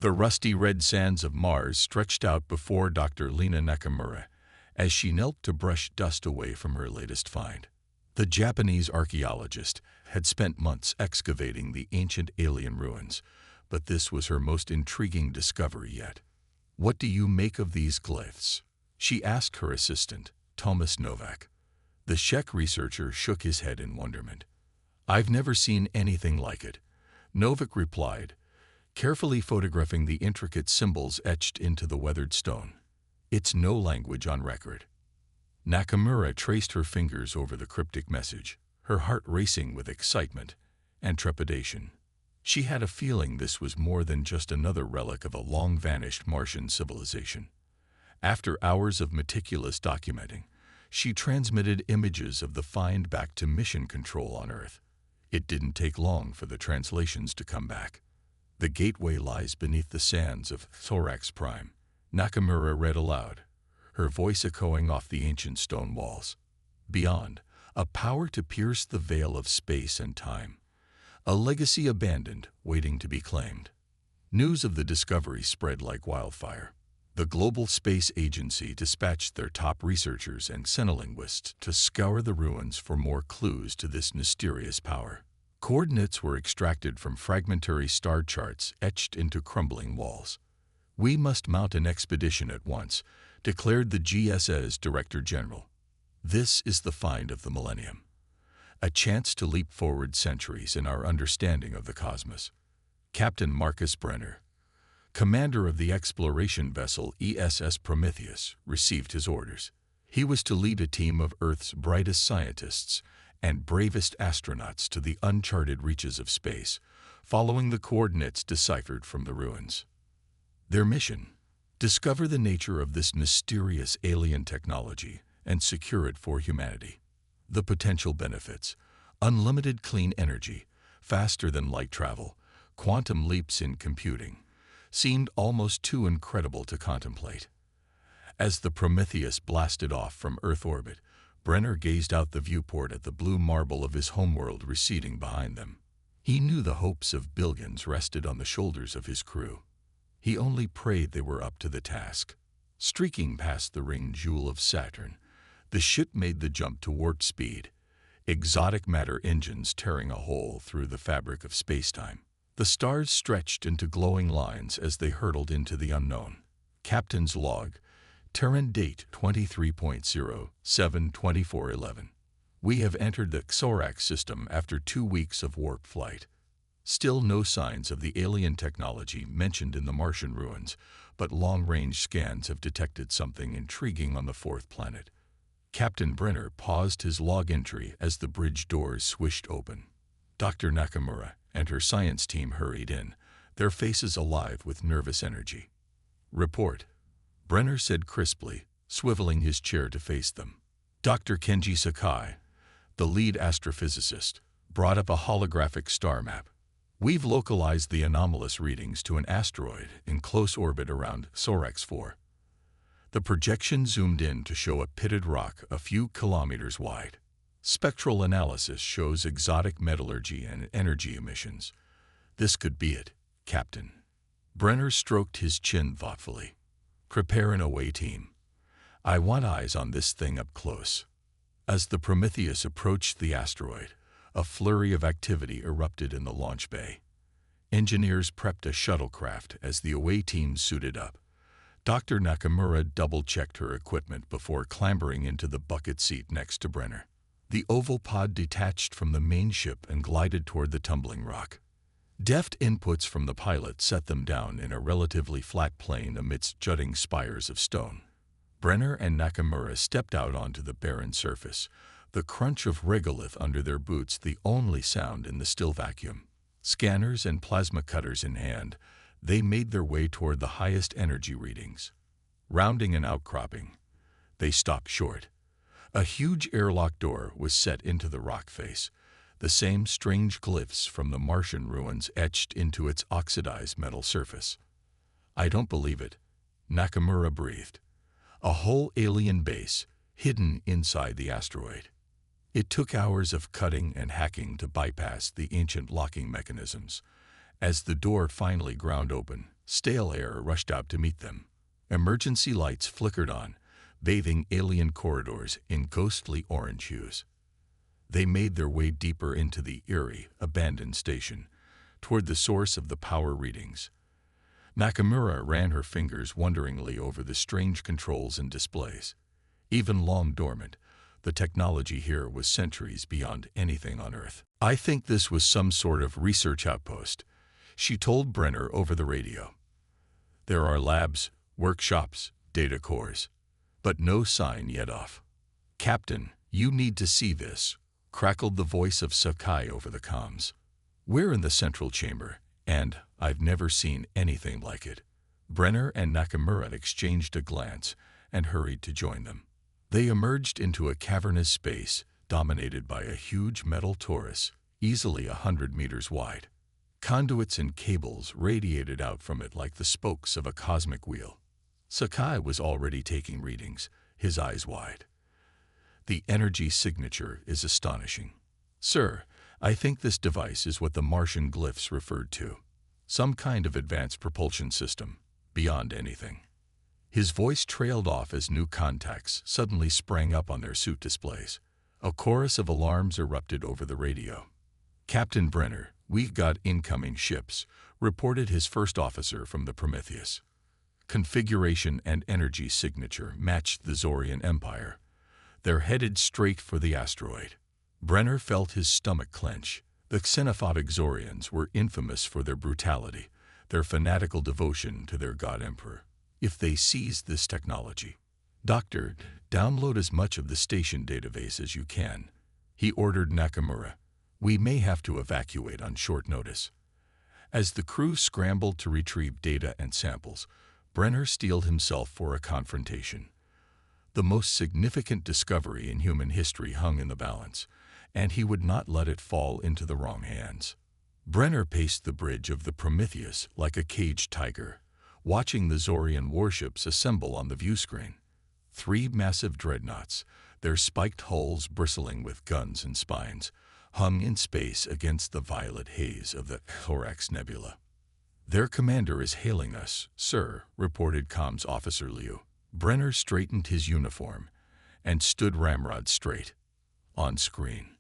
The rusty red sands of Mars stretched out before Dr. Lina Nakamura as she knelt to brush dust away from her latest find. The Japanese archaeologist had spent months excavating the ancient alien ruins, but this was her most intriguing discovery yet. "What do you make of these glyphs?" she asked her assistant, Thomas Novak. The Czech researcher shook his head in wonderment. "I've never seen anything like it," Novak replied, carefully photographing the intricate symbols etched into the weathered stone. "It's no language on record." Nakamura traced her fingers over the cryptic message, her heart racing with excitement and trepidation. She had a feeling this was more than just another relic of a long-vanished Martian civilization. After hours of meticulous documenting, she transmitted images of the find back to mission control on Earth. It didn't take long for the translations to come back. "The gateway lies beneath the sands of Thorax Prime," Nakamura read aloud, her voice echoing off the ancient stone walls. "Beyond, a power to pierce the veil of space and time. A legacy abandoned, waiting to be claimed." News of the discovery spread like wildfire. The Global Space Agency dispatched their top researchers and xenolinguists to scour the ruins for more clues to this mysterious power. Coordinates were extracted from fragmentary star charts etched into crumbling walls. "We must mount an expedition at once," declared the GSA's Director General. "This is the find of the millennium. A chance to leap forward centuries in our understanding of the cosmos." Captain Marcus Brenner, commander of the exploration vessel ESS Prometheus, received his orders. He was to lead a team of Earth's brightest scientists and bravest astronauts to the uncharted reaches of space, following the coordinates deciphered from the ruins. Their mission: discover the nature of this mysterious alien technology and secure it for humanity. The potential benefits: unlimited clean energy, faster than light travel, quantum leaps in computing, seemed almost too incredible to contemplate. As the Prometheus blasted off from Earth orbit, Brenner gazed out the viewport at the blue marble of his homeworld receding behind them. He knew the hopes of billions rested on the shoulders of his crew. He only prayed they were up to the task. Streaking past the ringed jewel of Saturn, the ship made the jump to warp speed, exotic matter engines tearing a hole through the fabric of spacetime. The stars stretched into glowing lines as they hurtled into the unknown. Captain's log, Terran date 23.07/2411. "We have entered the Thorax system after 2 weeks of warp flight. Still no signs of the alien technology mentioned in the Martian ruins, but long-range scans have detected something intriguing on the 4th planet." Captain Brenner paused his log entry as the bridge doors swished open. Dr. Nakamura and her science team hurried in, their faces alive with nervous energy. "Report," Brenner said crisply, swiveling his chair to face them. Dr. Kenji Sakai, the lead astrophysicist, brought up a holographic star map. "We've localized the anomalous readings to an asteroid in close orbit around Thorax 4. The projection zoomed in to show a pitted rock a few kilometers wide. Spectral analysis shows exotic metallurgy and energy emissions. This could be it, Captain." Brenner stroked his chin thoughtfully. "Prepare an away team. I want eyes on this thing up close." As the Prometheus approached the asteroid, a flurry of activity erupted in the launch bay. Engineers prepped a shuttlecraft as the away team suited up. Dr. Nakamura double-checked her equipment before clambering into the bucket seat next to Brenner. The oval pod detached from the main ship and glided toward the tumbling rock. Deft inputs from the pilot set them down in a relatively flat plane amidst jutting spires of stone. Brenner and Nakamura stepped out onto the barren surface, the crunch of regolith under their boots the only sound in the still vacuum. Scanners and plasma cutters in hand, they made their way toward the highest energy readings. Rounding an outcropping, they stopped short. A huge airlock door was set into the rock face, the same strange glyphs from the Martian ruins etched into its oxidized metal surface. "I don't believe it," Nakamura breathed. "A whole alien base, hidden inside the asteroid." It took hours of cutting and hacking to bypass the ancient locking mechanisms. As the door finally ground open, Stale air rushed out to meet them. Emergency lights flickered on, bathing alien corridors in ghostly orange hues. They made their way deeper into the eerie, abandoned station, toward the source of the power readings. Nakamura ran her fingers wonderingly over the strange controls and displays. Even long dormant, the technology here was centuries beyond anything on Earth. "I think this was some sort of research outpost," she told Brenner over the radio. "There are labs, workshops, data cores, but no sign yet of." "Captain, you need to see this," crackled the voice of Sakai over the comms. "We're in the central chamber, and I've never seen anything like it." Brenner and Nakamura exchanged a glance and hurried to join them. They emerged into a cavernous space dominated by a huge metal torus, easily 100 meters wide. Conduits and cables radiated out from it like the spokes of a cosmic wheel. Sakai was already taking readings, his eyes wide. "The energy signature is astonishing. Sir, I think this device is what the Martian glyphs referred to. Some kind of advanced propulsion system, beyond anything." His voice trailed off as new contacts suddenly sprang up on their suit displays. A chorus of alarms erupted over the radio. "Captain Brenner, we've got incoming ships," reported his first officer from the Prometheus. Configuration and energy signature matched the Zorian Empire. They're headed straight for the asteroid. Brenner felt his stomach clench. The xenophobic Zorians were infamous for their brutality, their fanatical devotion to their god emperor. If they seized this technology, "Doctor, download as much of the station database as you can," he ordered Nakamura. "We may have to evacuate on short notice." As the crew scrambled to retrieve data and samples, Brenner steeled himself for a confrontation. The most significant discovery in human history hung in the balance, and he would not let it fall into the wrong hands. Brenner paced the bridge of the Prometheus like a caged tiger, watching the Zorian warships assemble on the viewscreen. 3 massive dreadnoughts, their spiked hulls bristling with guns and spines, hung in space against the violet haze of the Thorax Nebula. "Their commander is hailing us, sir," reported comms officer Liu. Brenner straightened his uniform and stood ramrod straight. On screen,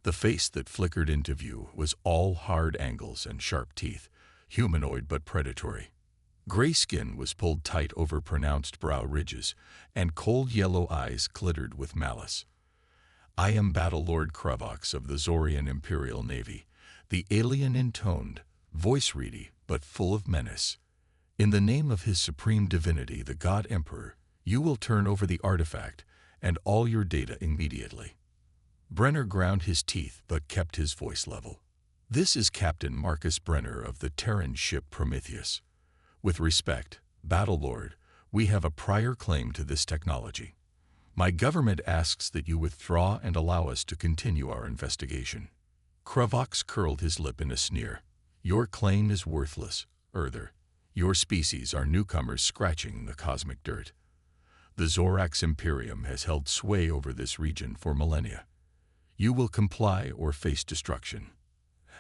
the face that flickered into view was all hard angles and sharp teeth, humanoid but predatory. Gray skin was pulled tight over pronounced brow ridges, and cold yellow eyes glittered with malice. "I am Battlelord Kravox of the Zorian Imperial Navy," the alien intoned, voice reedy but full of menace. "In the name of his supreme divinity, the God Emperor, you will turn over the artifact and all your data immediately." Brenner ground his teeth but kept his voice level. "This is Captain Marcus Brenner of the Terran ship Prometheus. With respect, Battlelord, we have a prior claim to this technology. My government asks that you withdraw and allow us to continue our investigation." Kravox curled his lip in a sneer. "Your claim is worthless, Earther. Your species are newcomers scratching the cosmic dirt. The Zorax Imperium has held sway over this region for millennia. You will comply or face destruction."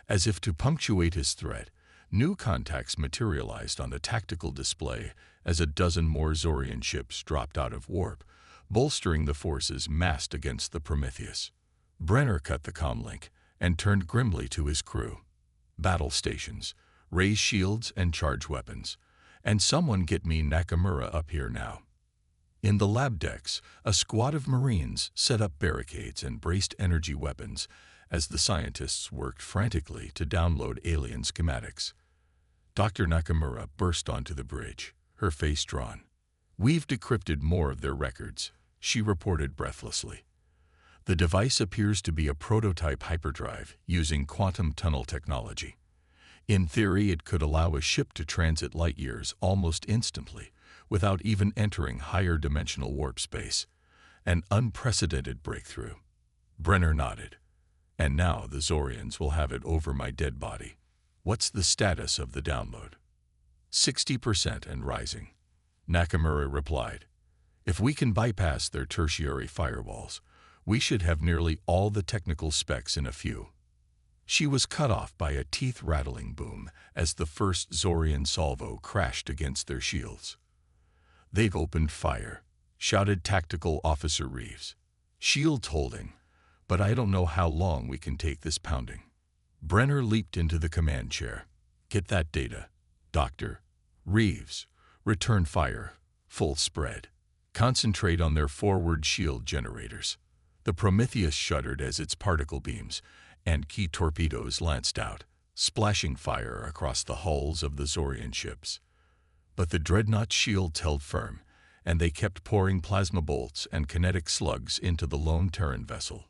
As if to punctuate his threat, new contacts materialized on the tactical display as a dozen more Zorian ships dropped out of warp, bolstering the forces massed against the Prometheus. Brenner cut the comlink and turned grimly to his crew. "Battle stations, raise shields and charge weapons, and someone get me Nakamura up here now." In the lab decks, a squad of Marines set up barricades and braced energy weapons as the scientists worked frantically to download alien schematics. Dr. Nakamura burst onto the bridge, her face drawn. "We've decrypted more of their records," she reported breathlessly. "The device appears to be a prototype hyperdrive using quantum tunnel technology. In theory, it could allow a ship to transit light years almost instantly, without even entering higher dimensional warp space. An unprecedented breakthrough." Brenner nodded. "And now the Zorians will have it over my dead body. What's the status of the download?" 60% and rising," Nakamura replied. "If we can bypass their tertiary firewalls, we should have nearly all the technical specs in a few." She was cut off by a teeth-rattling boom as the first Zorian salvo crashed against their shields. "They've opened fire," shouted Tactical Officer Reeves. "Shields holding, but I don't know how long we can take this pounding." Brenner leaped into the command chair. "Get that data, Doctor." "Reeves, return fire, full spread. Concentrate on their forward shield generators." The Prometheus shuddered as its particle beams and key torpedoes lanced out, splashing fire across the hulls of the Zorian ships. But the dreadnought shields held firm, and they kept pouring plasma bolts and kinetic slugs into the lone Terran vessel.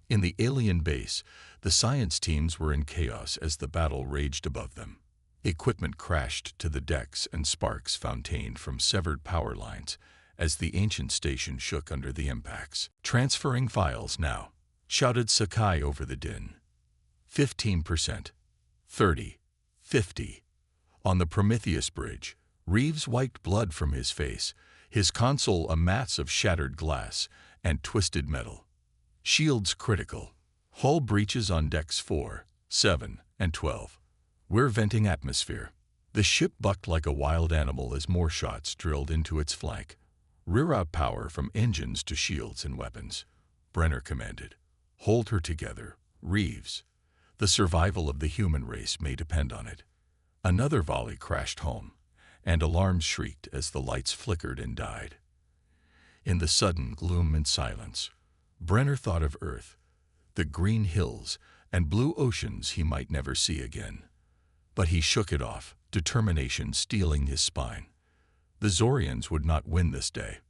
In the alien base, the science teams were in chaos as the battle raged above them. Equipment crashed to the decks and sparks fountained from severed power lines as the ancient station shook under the impacts. "Transferring files now," shouted Sakai over the din. 15%, 30, 50. On the Prometheus bridge, Reeves wiped blood from his face, his console a mass of shattered glass and twisted metal. "Shields critical. Hull breaches on decks 4, 7, and 12. We're venting atmosphere." The ship bucked like a wild animal as more shots drilled into its flank. "Rear out power from engines to shields and weapons," Brenner commanded. "Hold her together, Reeves. The survival of the human race may depend on it." Another volley crashed home, and alarms shrieked as the lights flickered and died. In the sudden gloom and silence, Brenner thought of Earth, the green hills and blue oceans he might never see again. But he shook it off, determination steeling his spine. The Zorians would not win this day.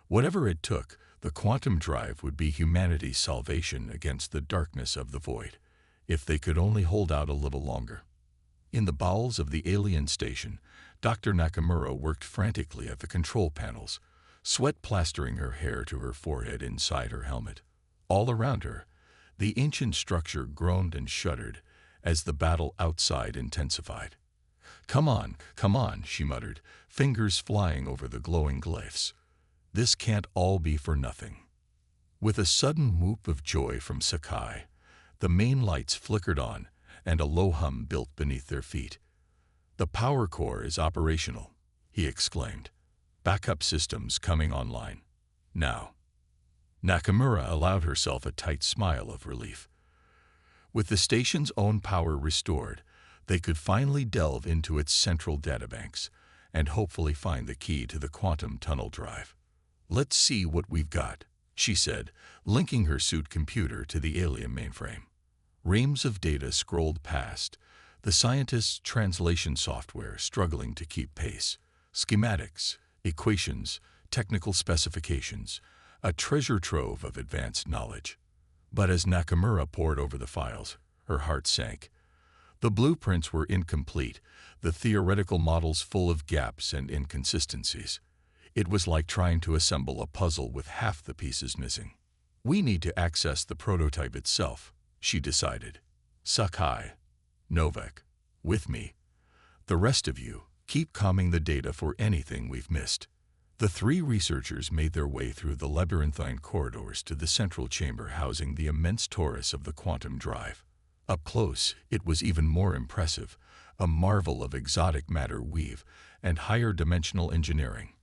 Whatever it took, the quantum drive would be humanity's salvation against the darkness of the void, if they could only hold out a little longer. In the bowels of the alien station, Dr. Nakamura worked frantically at the control panels, sweat plastering her hair to her forehead inside her helmet. All around her, the ancient structure groaned and shuddered as the battle outside intensified. Come on," she muttered, fingers flying over the glowing glyphs. "This can't all be for nothing." With a sudden whoop of joy from Sakai, the main lights flickered on, and a low hum built beneath their feet. "The power core is operational," he exclaimed. "Backup systems coming online. Now." Nakamura allowed herself a tight smile of relief. With the station's own power restored, they could finally delve into its central databanks and hopefully find the key to the quantum tunnel drive. "Let's see what we've got," she said, linking her suit computer to the alien mainframe. Reams of data scrolled past, the scientists' translation software struggling to keep pace. Schematics, equations, technical specifications, a treasure trove of advanced knowledge. But as Nakamura pored over the files, her heart sank. The blueprints were incomplete, the theoretical models full of gaps and inconsistencies. It was like trying to assemble a puzzle with half the pieces missing. "We need to access the prototype itself," she decided. "Sakai, Novak, with me. The rest of you, keep combing the data for anything we've missed." The three researchers made their way through the labyrinthine corridors to the central chamber housing the immense torus of the quantum drive. Up close, it was even more impressive, a marvel of exotic matter weave and higher dimensional engineering.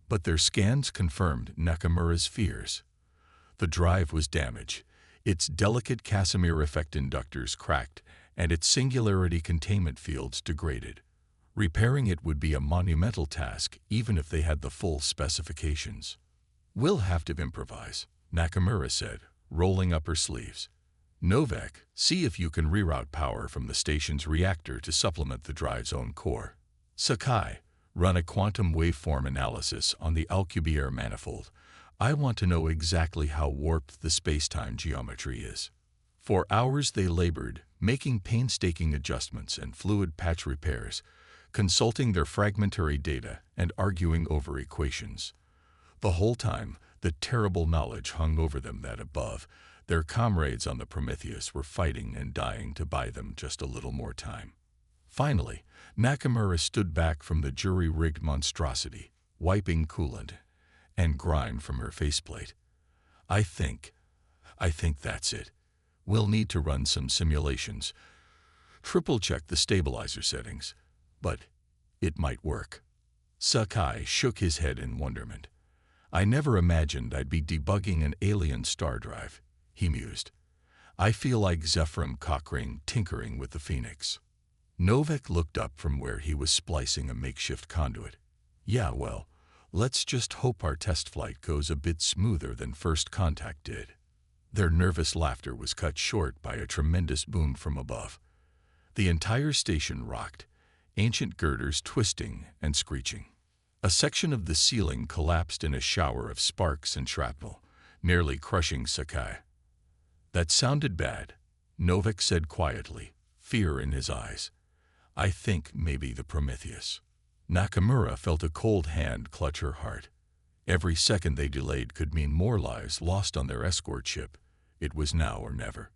But their scans confirmed Nakamura's fears. The drive was damaged, its delicate Casimir effect inductors cracked, and its singularity containment fields degraded. Repairing it would be a monumental task even if they had the full specifications. "We'll have to improvise," Nakamura said, rolling up her sleeves. "Novak, see if you can reroute power from the station's reactor to supplement the drive's own core. Sakai, run a quantum waveform analysis on the Alcubierre manifold. I want to know exactly how warped the spacetime geometry is." For hours they labored, making painstaking adjustments and fluid patch repairs, consulting their fragmentary data and arguing over equations. The whole time, the terrible knowledge hung over them that above, their comrades on the Prometheus were fighting and dying to buy them just a little more time. Finally, Nakamura stood back from the jury-rigged monstrosity, wiping coolant and grime from her faceplate. I think that's it. We'll need to run some simulations, triple-check the stabilizer settings, but it might work. Sakai shook his head in wonderment. I never imagined I'd be debugging an alien star drive, he mused. I feel like Zephram Cochrane tinkering with the Phoenix. Novak looked up from where he was splicing a makeshift conduit. Yeah, well, let's just hope our test flight goes a bit smoother than first contact did. Their nervous laughter was cut short by a tremendous boom from above. The entire station rocked, ancient girders twisting and screeching. A section of the ceiling collapsed in a shower of sparks and shrapnel, nearly crushing Sakai. That sounded bad, Novak said quietly, fear in his eyes. I think maybe the Prometheus. Nakamura felt a cold hand clutch her heart. Every second they delayed could mean more lives lost on their escort ship. It was now or never.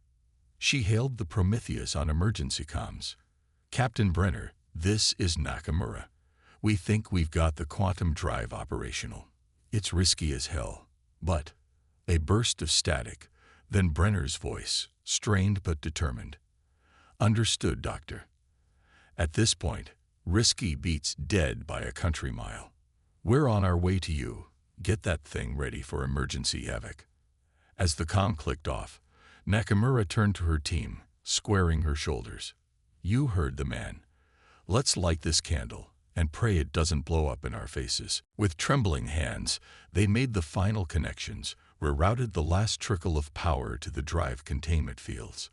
She hailed the Prometheus on emergency comms. Captain Brenner, this is Nakamura. We think we've got the quantum drive operational. It's risky as hell, but a burst of static, then Brenner's voice, strained but determined. Understood, Doctor. At this point, risky beats dead by a country mile. We're on our way to you. Get that thing ready for emergency evac. As the comm clicked off, Nakamura turned to her team, squaring her shoulders. You heard the man. Let's light this candle and pray it doesn't blow up in our faces. With trembling hands, they made the final connections, rerouted the last trickle of power to the drive containment fields.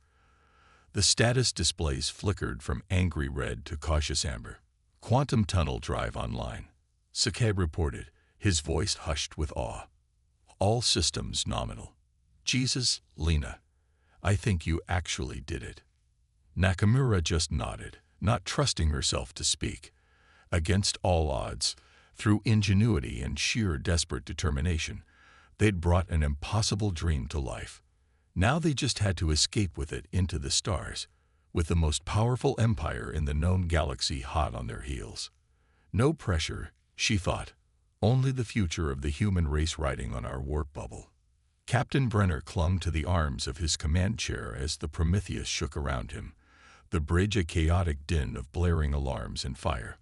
The status displays flickered from angry red to cautious amber. Quantum tunnel drive online, Sakai reported, his voice hushed with awe. All systems nominal. Jesus, Lena, I think you actually did it. Nakamura just nodded, not trusting herself to speak. Against all odds, through ingenuity and sheer desperate determination, they'd brought an impossible dream to life. Now they just had to escape with it into the stars, with the most powerful empire in the known galaxy hot on their heels. No pressure, she thought, only the future of the human race riding on our warp bubble. Captain Brenner clung to the arms of his command chair as the Prometheus shook around him, the bridge a chaotic din of blaring alarms and fire.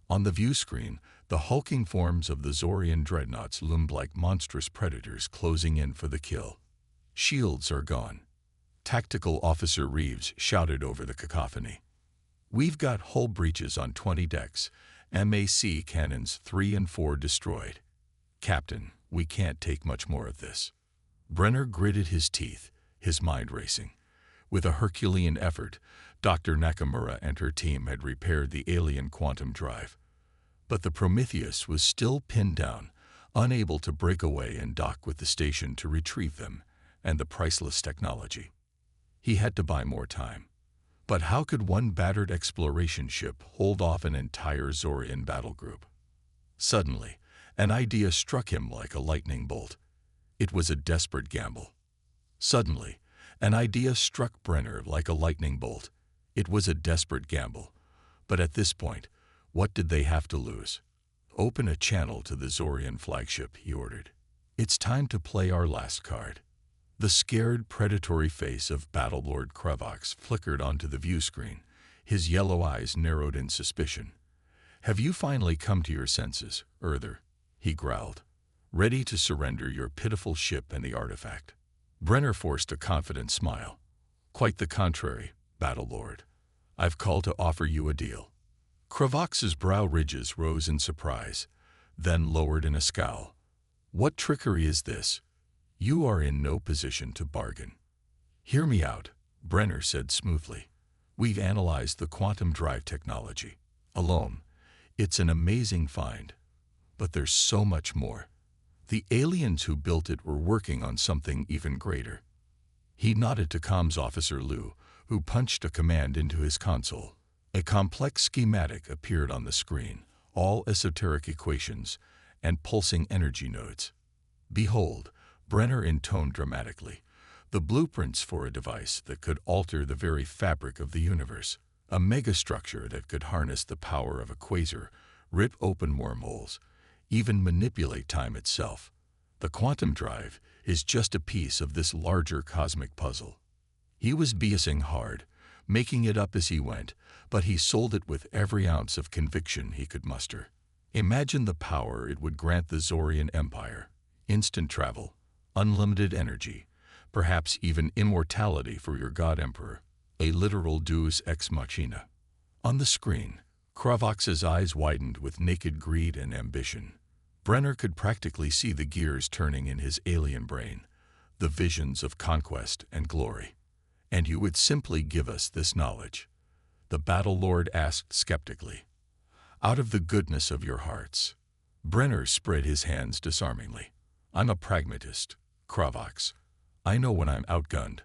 On the view screen, the hulking forms of the Zorian dreadnoughts loomed like monstrous predators closing in for the kill. Shields are gone. Tactical Officer Reeves shouted over the cacophony. We've got hull breaches on 20 decks, MAC cannons 3 and 4 destroyed. Captain, we can't take much more of this. Brenner gritted his teeth, his mind racing. With a Herculean effort, Dr. Nakamura and her team had repaired the alien quantum drive. But the Prometheus was still pinned down, unable to break away and dock with the station to retrieve them and the priceless technology. He had to buy more time. But how could one battered exploration ship hold off an entire Zorian battle group? Suddenly, an idea struck him like a lightning bolt. It was a desperate gamble. Suddenly, an idea struck Brenner like a lightning bolt. It was a desperate gamble. But at this point, what did they have to lose? Open a channel to the Zorian flagship, he ordered. It's time to play our last card. The scared, predatory face of Battlelord Krevox flickered onto the view screen, his yellow eyes narrowed in suspicion. Have you finally come to your senses, Earther? He growled. Ready to surrender your pitiful ship and the artifact? Brenner forced a confident smile. Quite the contrary, Battlelord. I've called to offer you a deal. Krevox's brow ridges rose in surprise, then lowered in a scowl. What trickery is this? You are in no position to bargain. Hear me out, Brenner said smoothly. We've analyzed the quantum drive technology. Alone, it's an amazing find. But there's so much more. The aliens who built it were working on something even greater. He nodded to Comms Officer Liu, who punched a command into his console. A complex schematic appeared on the screen, all esoteric equations and pulsing energy nodes. Behold, Brenner intoned dramatically, the blueprints for a device that could alter the very fabric of the universe, a megastructure that could harness the power of a quasar, rip open wormholes, even manipulate time itself. The quantum drive is just a piece of this larger cosmic puzzle. He was BSing hard, making it up as he went, but he sold it with every ounce of conviction he could muster. Imagine the power it would grant the Zorian Empire. Instant travel, unlimited energy, perhaps even immortality for your god emperor. A literal deus ex machina. On the screen, Kravox's eyes widened with naked greed and ambition. Brenner could practically see the gears turning in his alien brain, the visions of conquest and glory. And you would simply give us this knowledge? The Battle Lord asked skeptically. Out of the goodness of your hearts. Brenner spread his hands disarmingly. I'm a pragmatist, Kravox. I know when I'm outgunned.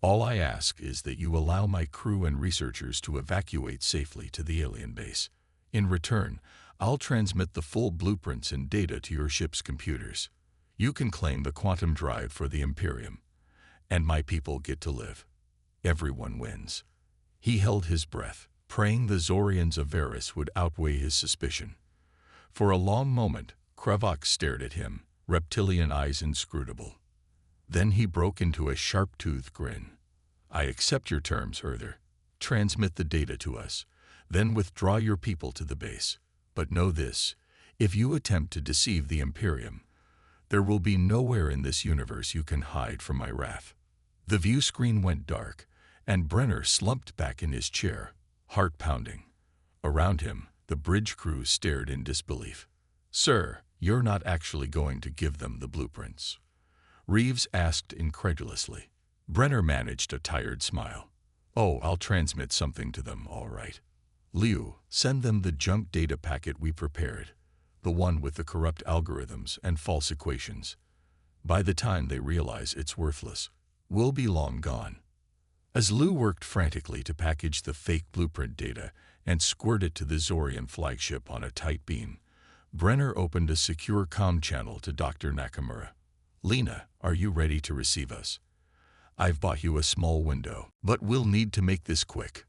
All I ask is that you allow my crew and researchers to evacuate safely to the alien base. In return, I'll transmit the full blueprints and data to your ship's computers. You can claim the quantum drive for the Imperium, and my people get to live. Everyone wins. He held his breath, praying the Zorians of Varys would outweigh his suspicion. For a long moment, Kravox stared at him, reptilian eyes inscrutable. Then he broke into a sharp-toothed grin. I accept your terms, Earther. Transmit the data to us, then withdraw your people to the base. But know this, if you attempt to deceive the Imperium, there will be nowhere in this universe you can hide from my wrath. The view screen went dark, and Brenner slumped back in his chair, heart pounding. Around him, the bridge crew stared in disbelief. Sir, you're not actually going to give them the blueprints? Reeves asked incredulously. Brenner managed a tired smile. Oh, I'll transmit something to them, all right. Liu, send them the junk data packet we prepared, the one with the corrupt algorithms and false equations. By the time they realize it's worthless, we'll be long gone. As Liu worked frantically to package the fake blueprint data and squirt it to the Zorian flagship on a tight beam, Brenner opened a secure comm channel to Dr. Nakamura. Lena, are you ready to receive us? I've bought you a small window, but we'll need to make this quick.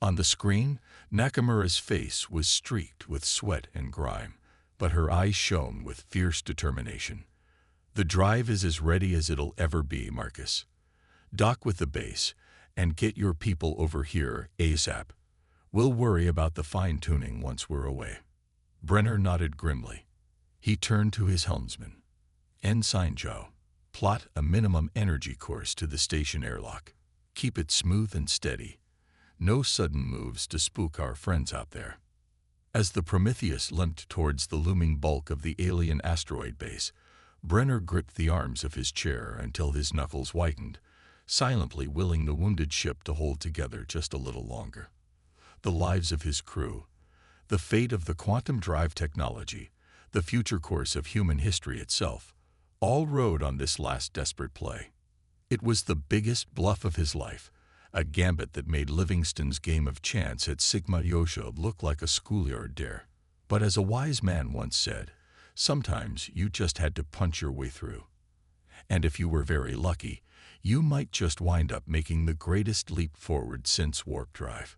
On the screen, Nakamura's face was streaked with sweat and grime, but her eyes shone with fierce determination. The drive is as ready as it'll ever be, Marcus. Dock with the base, and get your people over here ASAP. We'll worry about the fine-tuning once we're away. Brenner nodded grimly. He turned to his helmsman. Ensign Joe, plot a minimum energy course to the station airlock. Keep it smooth and steady. No sudden moves to spook our friends out there. As the Prometheus limped towards the looming bulk of the alien asteroid base, Brenner gripped the arms of his chair until his knuckles whitened, silently willing the wounded ship to hold together just a little longer. The lives of his crew, the fate of the quantum drive technology, the future course of human history itself, all rode on this last desperate play. It was the biggest bluff of his life, a gambit that made Livingston's game of chance at Sigma Yosha look like a schoolyard dare. But as a wise man once said, sometimes you just had to punch your way through. And if you were very lucky, you might just wind up making the greatest leap forward since warp drive.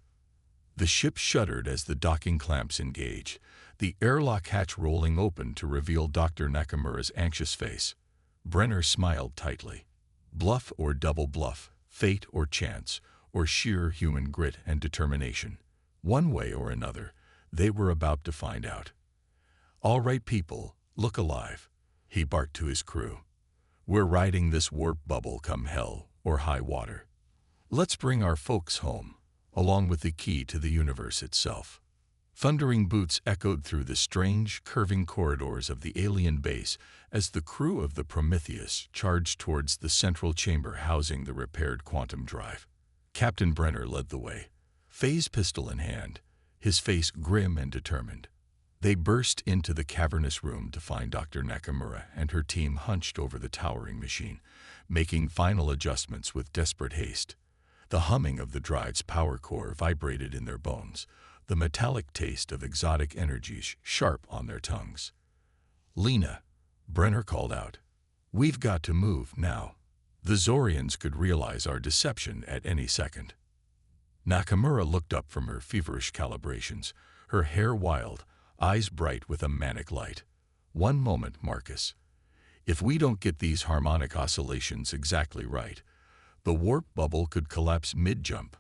The ship shuddered as the docking clamps engaged, the airlock hatch rolling open to reveal Dr. Nakamura's anxious face. Brenner smiled tightly. Bluff or double bluff, fate or chance, or sheer human grit and determination. One way or another, they were about to find out. All right, people, look alive, he barked to his crew. We're riding this warp bubble come hell or high water. Let's bring our folks home, along with the key to the universe itself. Thundering boots echoed through the strange, curving corridors of the alien base as the crew of the Prometheus charged towards the central chamber housing the repaired quantum drive. Captain Brenner led the way, phase pistol in hand, his face grim and determined. They burst into the cavernous room to find Dr. Nakamura and her team hunched over the towering machine, making final adjustments with desperate haste. The humming of the drive's power core vibrated in their bones, the metallic taste of exotic energies sharp on their tongues. Lena, Brenner called out. We've got to move now. The Zorians could realize our deception at any second. Nakamura looked up from her feverish calibrations, her hair wild, eyes bright with a manic light. One moment, Marcus. If we don't get these harmonic oscillations exactly right, The warp bubble could collapse mid-jump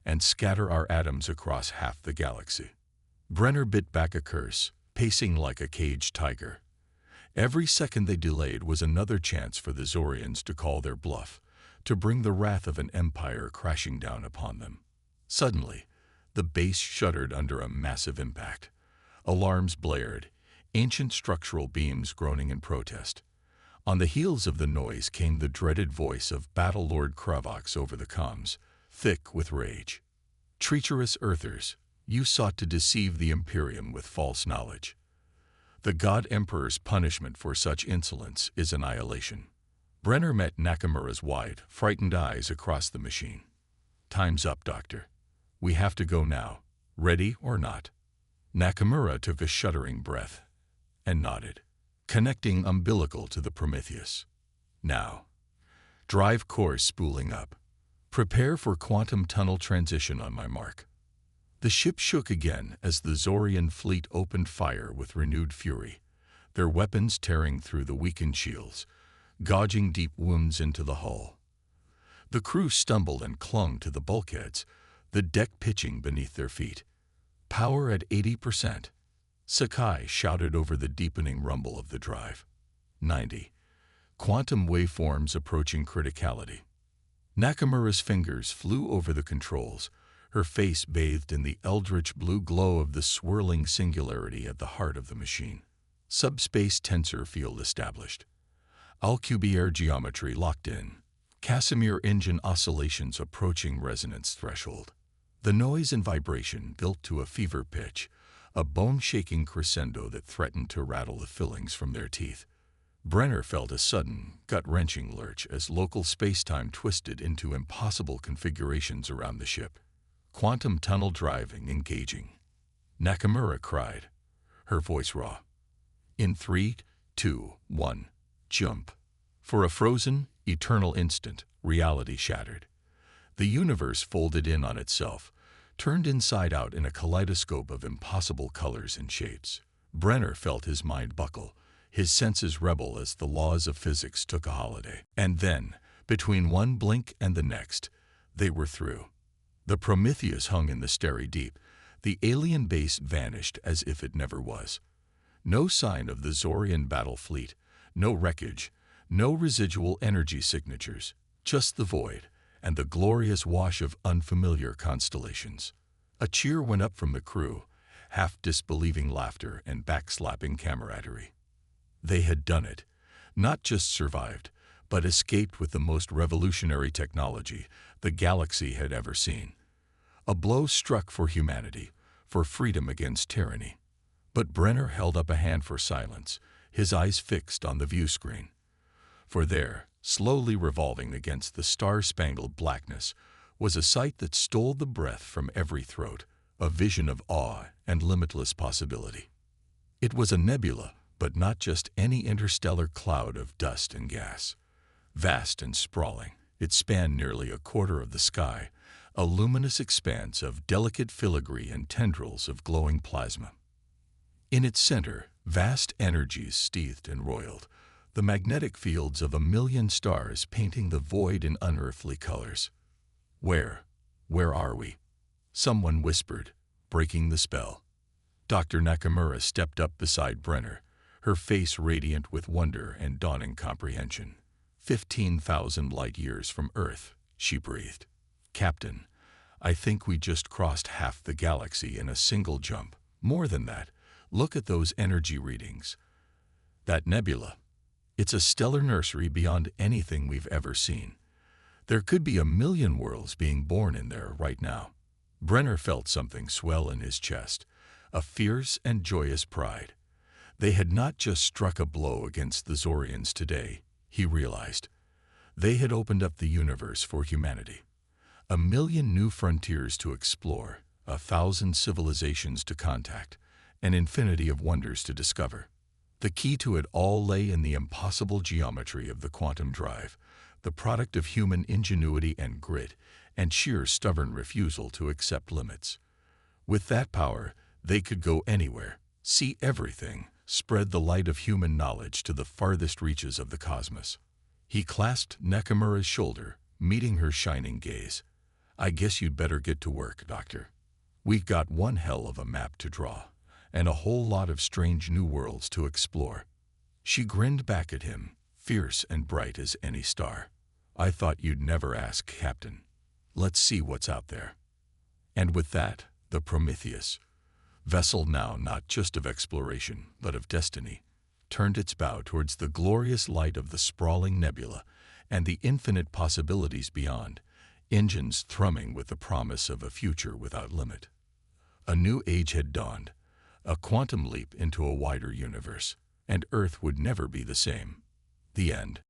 and scatter our atoms across half the galaxy. Brenner bit back a curse, pacing like a caged tiger. Every second they delayed was another chance for the Zorians to call their bluff, to bring the wrath of an empire crashing down upon them. Suddenly, the base shuddered under a massive impact. Alarms blared, ancient structural beams groaning in protest. On the heels of the noise came the dreaded voice of Battle Lord Kravox over the comms, thick with rage. "Treacherous Earthers, you sought to deceive the Imperium with false knowledge. The God Emperor's punishment for such insolence is annihilation." Brenner met Nakamura's wide, frightened eyes across the machine. "Time's up, Doctor. We have to go now, ready or not." Nakamura took a shuddering breath and nodded, connecting umbilical to the Prometheus. "Now. Drive course spooling up. Prepare for quantum tunnel transition on my mark." The ship shook again as the Zorian fleet opened fire with renewed fury, their weapons tearing through the weakened shields, gouging deep wounds into the hull. The crew stumbled and clung to the bulkheads, the deck pitching beneath their feet. "Power at 80%. Sakai shouted over the deepening rumble of the drive. 90. Quantum waveforms approaching criticality. Nakamura's fingers flew over the controls, her face bathed in the eldritch blue glow of the swirling singularity at the heart of the machine. Subspace tensor field established. Alcubierre geometry locked in. Casimir engine oscillations approaching resonance threshold. The noise and vibration built to a fever pitch, a bone-shaking crescendo that threatened to rattle the fillings from their teeth. Brenner felt a sudden, gut-wrenching lurch as local space-time twisted into impossible configurations around the ship. Quantum tunnel driving engaging. Nakamura cried, her voice raw. In 3, 2, 1, jump. For a frozen, eternal instant, reality shattered. The universe folded in on itself, turned inside out in a kaleidoscope of impossible colors and shapes. Brenner felt his mind buckle, his senses rebel as the laws of physics took a holiday. And then, between one blink and the next, they were through. The Prometheus hung in the starry deep. The alien base vanished as if it never was. No sign of the Zorian battle fleet, no wreckage, no residual energy signatures, just the void and the glorious wash of unfamiliar constellations. A cheer went up from the crew, half disbelieving laughter and backslapping camaraderie. They had done it, not just survived, but escaped with the most revolutionary technology the galaxy had ever seen. A blow struck for humanity, for freedom against tyranny. But Brenner held up a hand for silence, his eyes fixed on the view screen. For there, slowly revolving against the star-spangled blackness, was a sight that stole the breath from every throat, a vision of awe and limitless possibility. It was a nebula, but not just any interstellar cloud of dust and gas. Vast and sprawling, it spanned nearly a quarter of the sky, a luminous expanse of delicate filigree and tendrils of glowing plasma. In its center, vast energies seethed and roiled, the magnetic fields of 1,000,000 stars painting the void in unearthly colors. Where are we?" someone whispered, breaking the spell. Dr. Nakamura stepped up beside Brenner, her face radiant with wonder and dawning comprehension. 15,000 light-years from Earth, she breathed. "Captain, I think we just crossed half the galaxy in a single jump. More than that, look at those energy readings. That nebula. It's a stellar nursery beyond anything we've ever seen. There could be 1,000,000 worlds being born in there right now." Brenner felt something swell in his chest, a fierce and joyous pride. They had not just struck a blow against the Zorians today, he realized. They had opened up the universe for humanity. 1,000,000 new frontiers to explore, 1,000 civilizations to contact, an infinity of wonders to discover. The key to it all lay in the impossible geometry of the quantum drive, the product of human ingenuity and grit, and sheer stubborn refusal to accept limits. With that power, they could go anywhere, see everything, spread the light of human knowledge to the farthest reaches of the cosmos. He clasped Nakamura's shoulder, meeting her shining gaze. "I guess you'd better get to work, Doctor. We've got one hell of a map to draw, and a whole lot of strange new worlds to explore." She grinned back at him, fierce and bright as any star. "I thought you'd never ask, Captain. Let's see what's out there." And with that, the Prometheus, vessel now not just of exploration, but of destiny, turned its bow towards the glorious light of the sprawling nebula and the infinite possibilities beyond, engines thrumming with the promise of a future without limit. A new age had dawned, a quantum leap into a wider universe, and Earth would never be the same. The end.